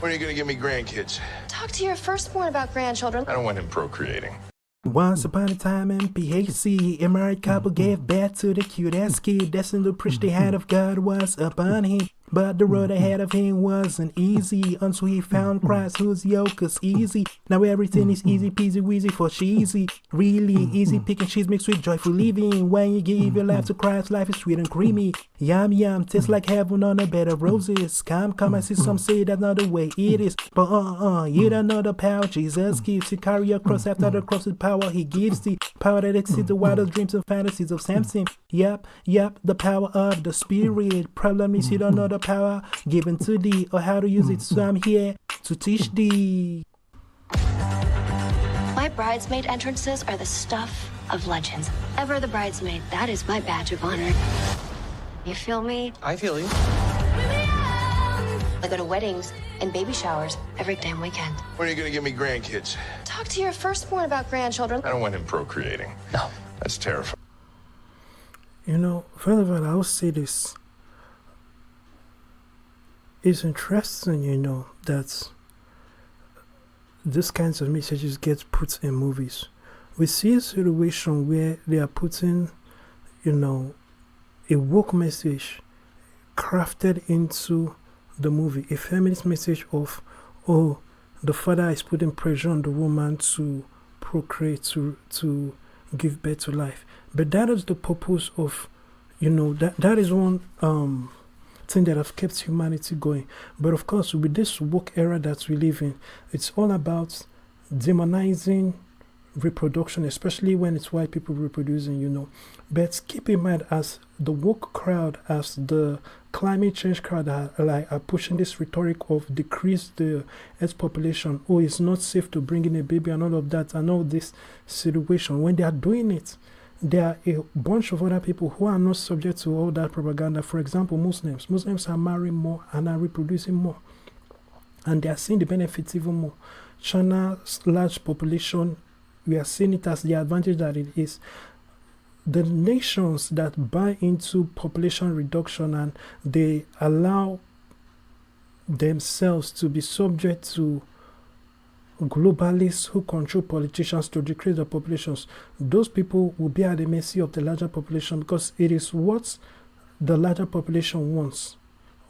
When are you gonna give me grandkids? Talk to your firstborn about grandchildren. I don't want him procreating. Once upon a time in PHC, a married couple gave birth to the cutest kid. Destined to preach the hand of God was upon him. But the road ahead of him wasn't easy until he found Christ, whose yoke is easy. Now everything is easy peasy weezy for cheesy. Really easy picking cheese mixed with joyful living. When you give your life to Christ, life is sweet and creamy. Yum yum, tastes like heaven on a bed of roses. Come, I see some say that's not the way it is. But you don't know the power Jesus gives. You carry your cross after the cross's power he gives thee. Power that exceeds the wildest dreams and fantasies of Samson. Yep, the power of the Spirit. Problem is you don't know the power given to thee or how to use it, so I'm here to teach thee. My bridesmaid entrances are the stuff of legends. Ever the bridesmaid, that is my badge of honor. You feel me? I feel you. I go to weddings and baby showers every damn weekend. When are you gonna give me grandkids? Talk to your firstborn about grandchildren. I don't want him procreating. No. That's terrifying. You know, first of all, I'll say this. It's interesting, you know, that these kinds of messages get put in movies. We see a situation where they are putting, you know, a woke message crafted into the movie, a feminist message of, oh, the father is putting pressure on the woman to procreate, to give birth to life. But that is the purpose of, you know, that is one thing that have kept humanity going. But of course, with this woke era that we live in, it's all about demonizing reproduction, especially when it's white people reproducing, you know. But keep in mind, as the woke crowd, as the climate change crowd are pushing this rhetoric of decrease the Earth's population, oh, it's not safe to bring in a baby and all of that, and all this situation. When they are doing it, there are a bunch of other people who are not subject to all that propaganda. For example, Muslims. Muslims are marrying more and are reproducing more. And they are seeing the benefits even more. China's large population, we are seeing it as the advantage that it is. The nations that buy into population reduction and they allow themselves to be subject to globalists who control politicians to decrease the populations, those people will be at the mercy of the larger population, because it is what the larger population wants,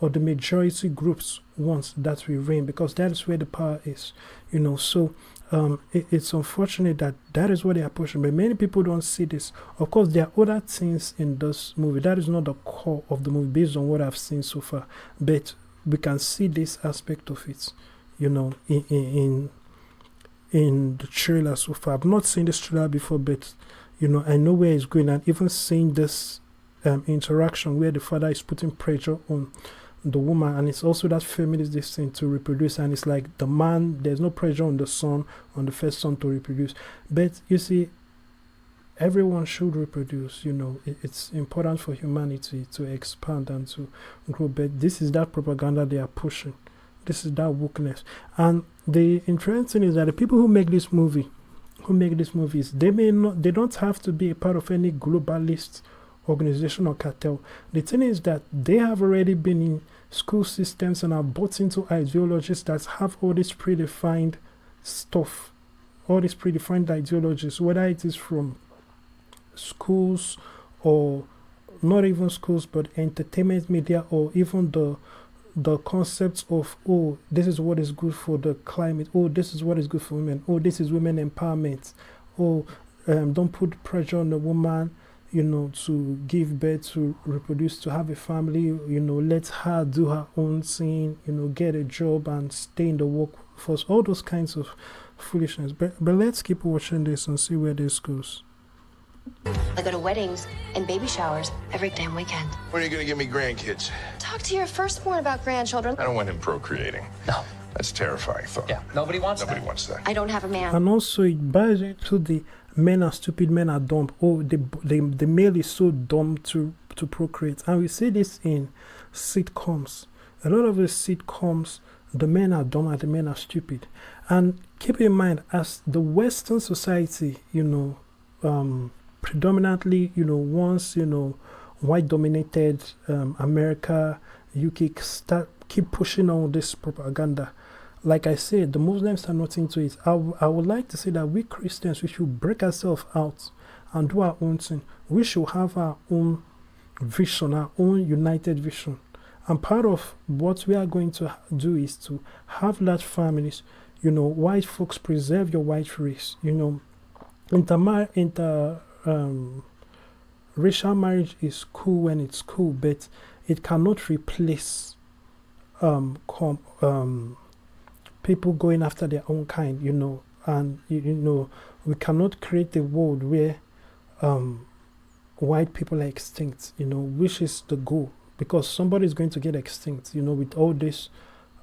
or the majority groups wants, that will reign, because that is where the power is, you know. So it's unfortunate that is what they are pushing, but many people don't see this. Of course, there are other things in this movie that is not the core of the movie based on what I've seen so far, but we can see this aspect of it, you know, in the trailer so far. I've not seen this trailer before, but you know, I know where it's going, and even seeing this interaction where the father is putting pressure on the woman, and it's also that feminist this thing to reproduce, and it's like the man, there's no pressure on the son, on the first son to reproduce. But you see, everyone should reproduce, you know. It's important for humanity to expand and to grow, but this is that propaganda they are pushing. This is that wokeness. And the interesting thing is that the people who make this movies, they don't have to be a part of any globalist organization or cartel. The thing is that they have already been in school systems and are bought into ideologies that have all this predefined stuff, all these predefined ideologies, whether it is from schools or not even schools, but entertainment media, or even the concepts of, oh, this is what is good for the climate, oh, this is what is good for women, oh, this is women empowerment, oh, don't put pressure on the woman, you know, to give birth, to reproduce, to have a family, you know, let her do her own thing, you know, get a job and stay in the workforce, all those kinds of foolishness. But let's keep watching this and see where this goes. I go to weddings and baby showers every damn weekend. When are you gonna give me grandkids? Talk to your firstborn about grandchildren. I don't want him procreating. No. That's terrifying thought. Yeah, nobody wants that. I don't have a man. And also it buys into the men are stupid, men are dumb. Oh, the male is so dumb to procreate. And we see this in sitcoms. A lot of the sitcoms, the men are dumb and the men are stupid. And keep in mind, as the Western society, you know, predominantly, you know, once, you know, white dominated America, UK keep pushing on this propaganda. like I said, the Muslims are not into it. I would like to say that we Christians, we should break ourselves out and do our own thing. We should have our own vision, our own united vision. And part of what we are going to do is to have large families. You know, white folks, preserve your white race. You know, racial marriage is cool when it's cool, but it cannot replace people going after their own kind, you know. And you know, we cannot create a world where white people are extinct, you know, which is the goal, because somebody is going to get extinct, you know, with all this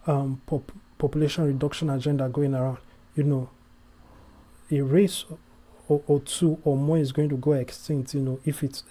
population reduction agenda going around. You know, a race or two or more is going to go extinct, you know, if it's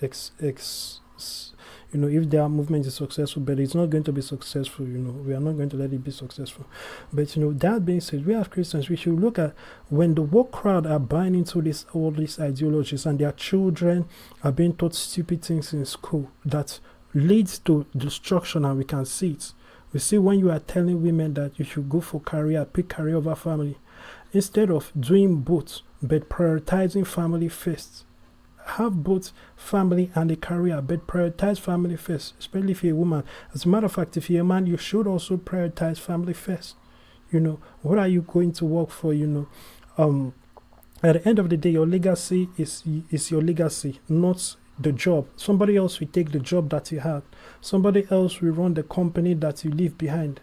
you know, if their movement is successful, but it's not going to be successful, you know. We are not going to let it be successful. But, you know, that being said, we as Christians, we should look at when the woke crowd are buying into all these ideologies, and their children are being taught stupid things in school that leads to destruction, and we can see it. We see when you are telling women that you should go for career, pick career over family, instead of doing both, but prioritizing family first. Have both family and a career, but prioritize family first, especially if you're a woman. As a matter of fact, if you're a man, you should also prioritize family first. You know, what are you going to work for? You know, at the end of the day, your legacy is your legacy, not the job. Somebody else will take the job that you had. Somebody else will run the company that you leave behind.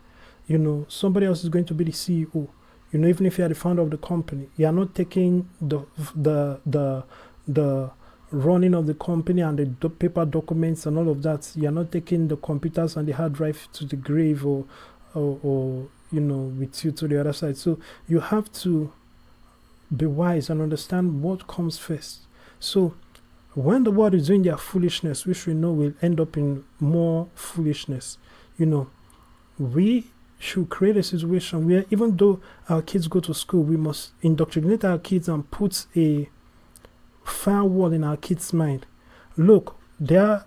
You know, somebody else is going to be the CEO. You know, even if you are the founder of the company, you are not taking the running of the company and the paper documents and all of that. You are not taking the computers and the hard drive to the grave or you know, with you to the other side. So you have to be wise and understand what comes first. So when the world is doing their foolishness, which we know will end up in more foolishness, you know, we should create a situation where even though our kids go to school, we must indoctrinate our kids and put a firewall in our kids' mind. Look, we are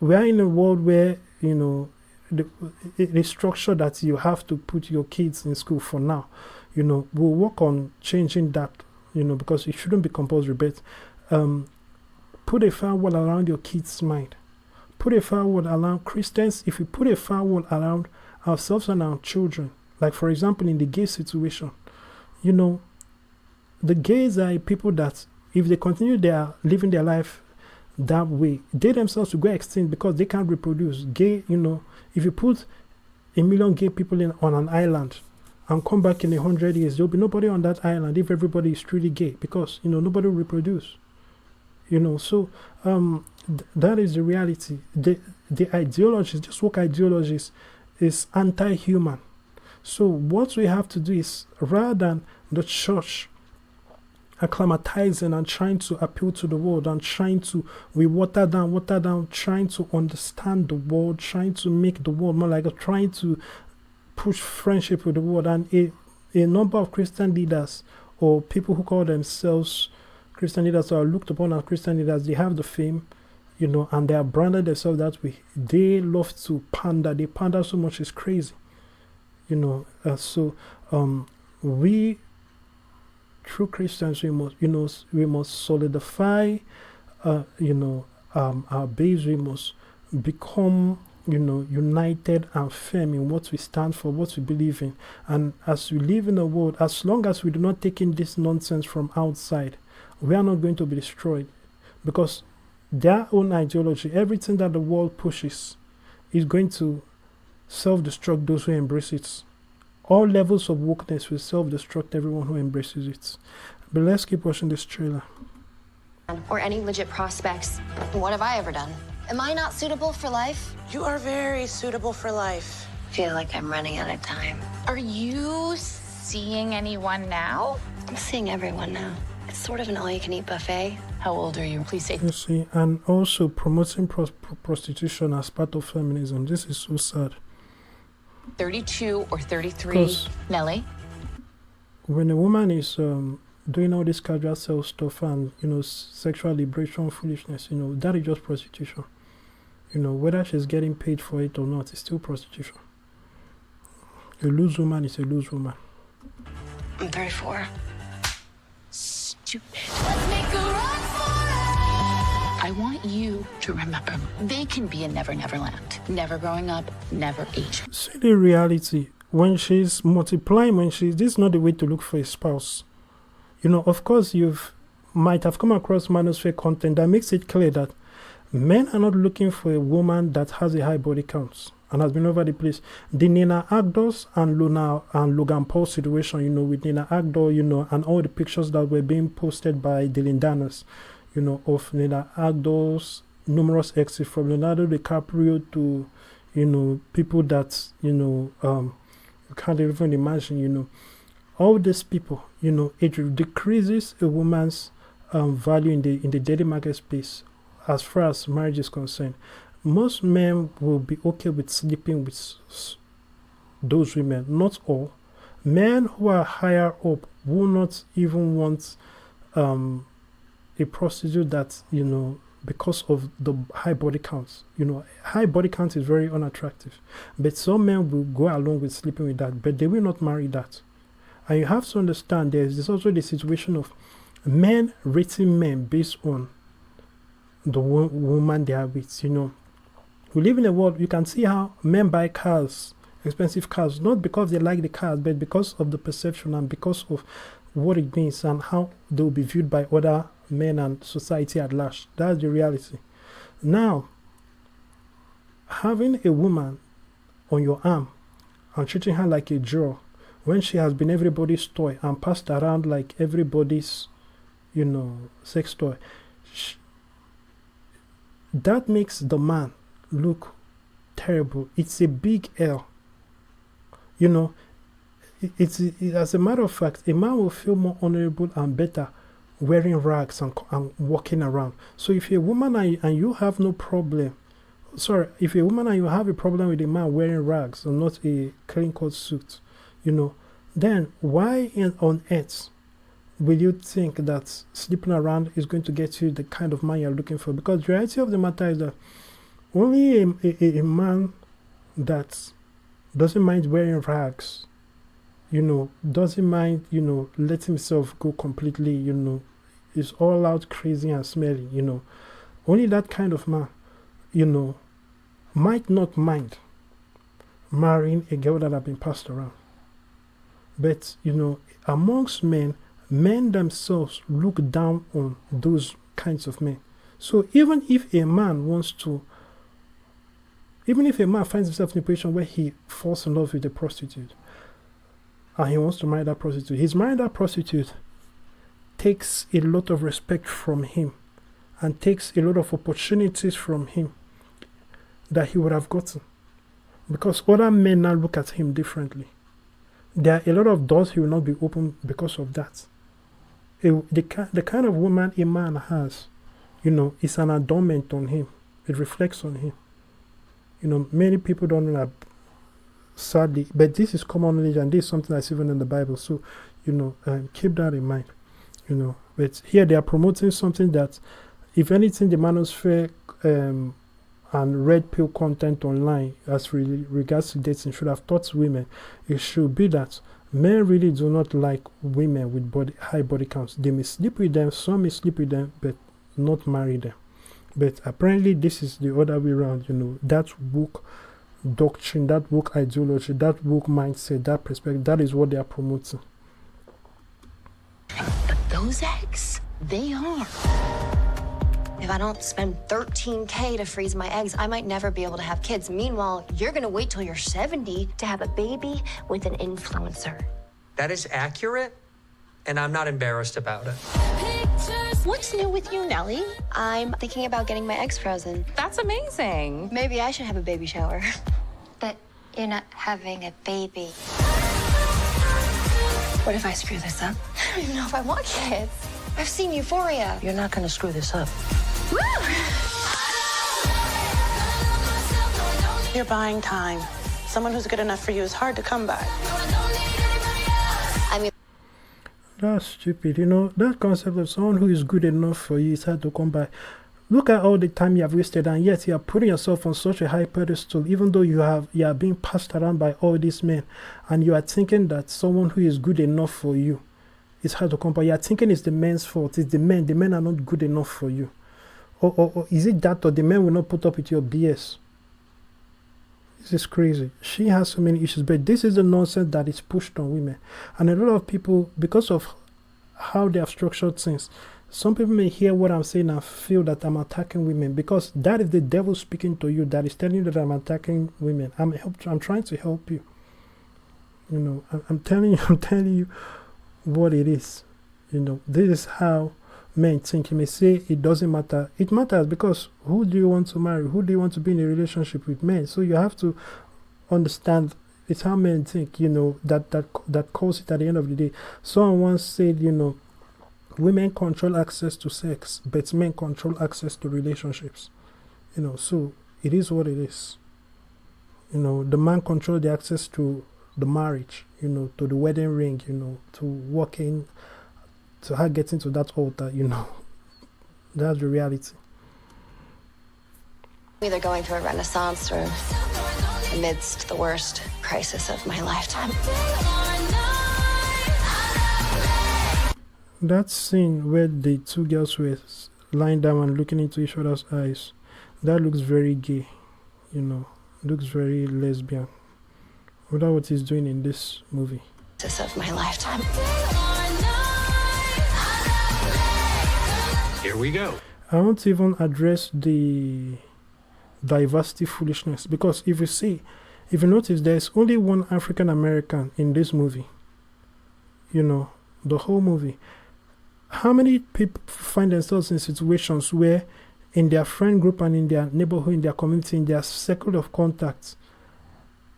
in a world where, you know, the structure that you have to put your kids in school for now, you know, we'll work on changing that, you know, because it shouldn't be compulsory, but put a firewall around your kids' mind. Put a firewall around Christians. If we put a firewall around ourselves and our children, like for example in the gay situation, you know, the gays are people that if they continue living their life that way, they themselves will go extinct because they can't reproduce. Gay, you know, if you put 1 million gay people on an island and come back in 100 years, there'll be nobody on that island if everybody is truly gay, because, you know, nobody will reproduce. You know, so that is the reality. The ideologies, just woke ideologies, is anti-human. So what we have to do is, rather than the church acclimatizing and trying to appeal to the world and we water down, trying to understand the world, trying to make the world more like trying to push friendship with the world. And a number of Christian leaders or people who call themselves Christian leaders or are looked upon as Christian leaders, they have the fame, you know, and they are branded themselves that way. They love to pander. They pander so much, it's crazy, you know. So we, true Christians, we must solidify, you know, our base. We must become, you know, united and firm in what we stand for, what we believe in. And as we live in a world, as long as we do not take in this nonsense from outside, we are not going to be destroyed, because their own ideology, everything that the world pushes, is going to self-destruct those who embrace it. All levels of wokeness will self-destruct everyone who embraces it. But let's keep watching this trailer. Or any legit prospects. What have I ever done? Am I not suitable for life? You are very suitable for life. I feel like I'm running out of time. Are you seeing anyone now? I'm seeing everyone now. It's sort of an all-you-can-eat buffet. How old are you? Please say. You see, and also promoting prostitution as part of feminism. This is so sad. 32 or 33. Because Nelly? when a woman is doing all this casual sex stuff and, you know, sexual liberation foolishness, you know, that is just prostitution. You know, whether she's getting paid for it or not, it's still prostitution. A loose woman is a loose woman. I'm 34. Stupid. I want you to remember, they can be in Never Never Land. Never growing up, never aging. See the reality. When she's multiplying, this is not the way to look for a spouse. You know, of course, might have come across manosphere content that makes it clear that men are not looking for a woman that has a high body count and has been over the place. The Nina Agdos and Logan Paul situation, you know, with Nina Agdo, you know, and all the pictures that were being posted by Dylan Danos, you know, of Nina Agdo's numerous exes from Leonardo DiCaprio to, you know, people that, you know, you can't even imagine, you know. All these people, you know, it decreases a woman's value in the dating market space as far as marriage is concerned. Most men will be okay with sleeping with those women, not all. Men who are higher up will not even want a prostitute that, you know, because of the high body counts. You know, high body count is very unattractive. But some men will go along with sleeping with that, but they will not marry that. And you have to understand there's also the situation of men rating men based on the woman they are with, you know. We live in a world, you can see how men buy cars, expensive cars, not because they like the cars, but because of the perception and because of what it means and how they will be viewed by other men and society at large. That's the reality. Now, having a woman on your arm and treating her like a jewel when she has been everybody's toy and passed around like everybody's, you know, sex toy, that makes the man look terrible. It's a big L. You know, as a matter of fact, a man will feel more honorable and better wearing rags and walking around. So if you're a woman and you have no problem, if you're a woman and you have a problem with a man wearing rags and not a clean cut suit, you know, then why on earth will you think that sleeping around is going to get you the kind of man you're looking for? Because the reality of the matter is that only a man that doesn't mind wearing rags, you know, doesn't mind, you know, letting himself go completely, you know, is all out crazy and smelly, you know. Only that kind of man, you know, might not mind marrying a girl that have been passed around. But, you know, amongst men themselves look down on those kinds of men. So even if a man finds himself in a position where he falls in love with a prostitute and he wants to marry that prostitute, his marrying that prostitute takes a lot of respect from him and takes a lot of opportunities from him that he would have gotten, because other men now look at him differently. There are a lot of doors he will not be open because of that. The kind of woman a man has, you know, is an adornment on him. It reflects on him. You know, many people don't know that, sadly, but this is common knowledge and this is something that's even in the Bible. So, you know, keep that in mind, you know. But here they are promoting something that, if anything, the manosphere and red pill content online as regards to dating should have taught women, it should be that men really do not like women with high body counts. They may sleep with them, some may sleep with them, but not marry them. But apparently this is the other way around, you know. That woke doctrine, that woke ideology, that woke mindset, that perspective, that is what they are promoting. But those eggs, they are. If I don't spend $13K to freeze my eggs, I might never be able to have kids. Meanwhile, you're gonna wait till you're 70 to have a baby with an influencer. That is accurate, and I'm not embarrassed about it. What's new with you, Nellie? I'm thinking about getting my eggs frozen. That's amazing. Maybe I should have a baby shower. But you're not having a baby. What if I screw this up? I don't even know if I want kids. I've seen Euphoria. You're not gonna screw this up. Woo! You're buying time. Someone who's good enough for you is hard to come by. I mean, that's stupid, you know. That concept of someone who is good enough for you is hard to come by. Look at all the time you have wasted, and yet you are putting yourself on such a high pedestal, even though you are being passed around by all these men, and you are thinking that someone who is good enough for you is hard to compare. You are thinking it's the men's fault. It's the men. The men are not good enough for you. Or is it that, or the men will not put up with your BS? This is crazy. She has so many issues, but this is the nonsense that is pushed on women. And a lot of people, because of how they have structured things, some people may hear what I'm saying and feel that I'm attacking women, because that is the devil speaking to you, that is telling you that I'm attacking women. I'm trying to help you. You know, I'm telling you what it is. You know, this is how men think. You may say it doesn't matter. It matters, because who do you want to marry? Who do you want to be in a relationship with? Men. So you have to understand it's how men think, you know, that calls it at the end of the day. Someone once said, you know, women control access to sex, but men control access to relationships. You know, so it is what it is. You know, the man controls the access to the marriage, you know, to the wedding ring, you know, to walking, to her getting to that altar, you know. That's the reality. Either going through a renaissance or amidst the worst crisis of my lifetime. That scene where the two girls were lying down and looking into each other's eyes, that looks very gay, you know, looks very lesbian. Without what he's doing in this movie. Of my lifetime. Here we go. I won't even address the diversity foolishness, because if you notice, there's only one African American in this movie. You know, the whole movie. How many people find themselves in situations where in their friend group and in their neighborhood, in their community, in their circle of contacts,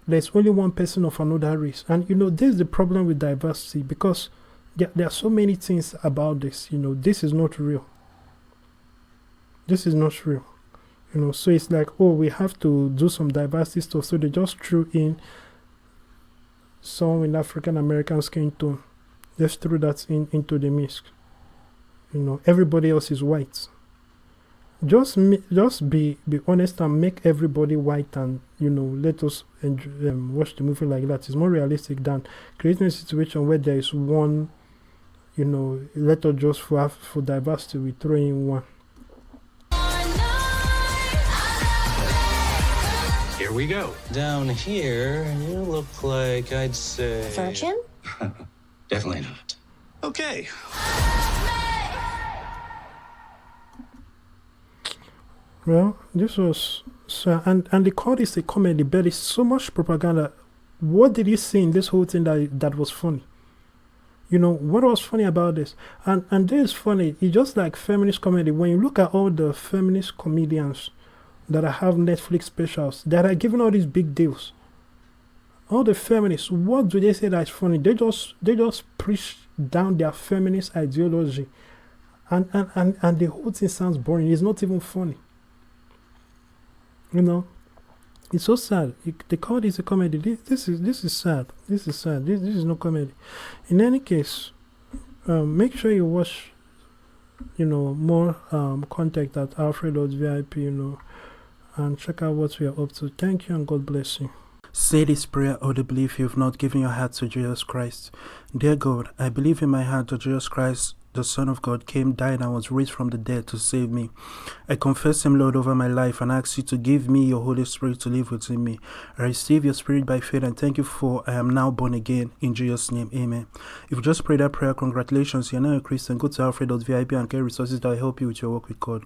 there's only one person of another race? And you know, this is the problem with diversity, because there are so many things about this. You know, this is not real. This is not real. You know, so it's like, oh, we have to do some diversity stuff. So they just threw in someone with African American skin tone. Just threw that into the mix. You know, everybody else is white. Just be honest and make everybody white, and you know, let us enjoy, watch the movie like that. It's more realistic than creating a situation where there is one. You know, let us just for diversity, we throw in one. Here we go. Down here, you look like, I'd say... Virgin? Definitely not. Okay. Well, this was so, and they call this a comedy, but it's so much propaganda. What did you see in this whole thing that was funny? You know, what was funny about this? And this is funny. It's just like feminist comedy. When you look at all the feminist comedians that have Netflix specials that are giving all these big deals, all the feminists, what do they say that's funny? They just preach down their feminist ideology, and the whole thing sounds boring. It's not even funny. You know, it's so sad. They call this a comedy. This is sad. This is sad. This is no comedy. In any case, make sure you watch, you know, more content at Alfred.vip, you know, and check out what we are up to. Thank you and God bless you. Say this prayer audibly if you have not given your heart to Jesus Christ. Dear God, I believe in my heart that Jesus Christ, the Son of God, came, died, and was raised from the dead to save me. I confess Him, Lord, over my life, and ask you to give me your Holy Spirit to live within me. I receive your Spirit by faith, and thank you for I am now born again. In Jesus' name, amen. If you just prayed that prayer, congratulations, you're now a Christian. Go to Alfred.vip and get resources that will help you with your work with God.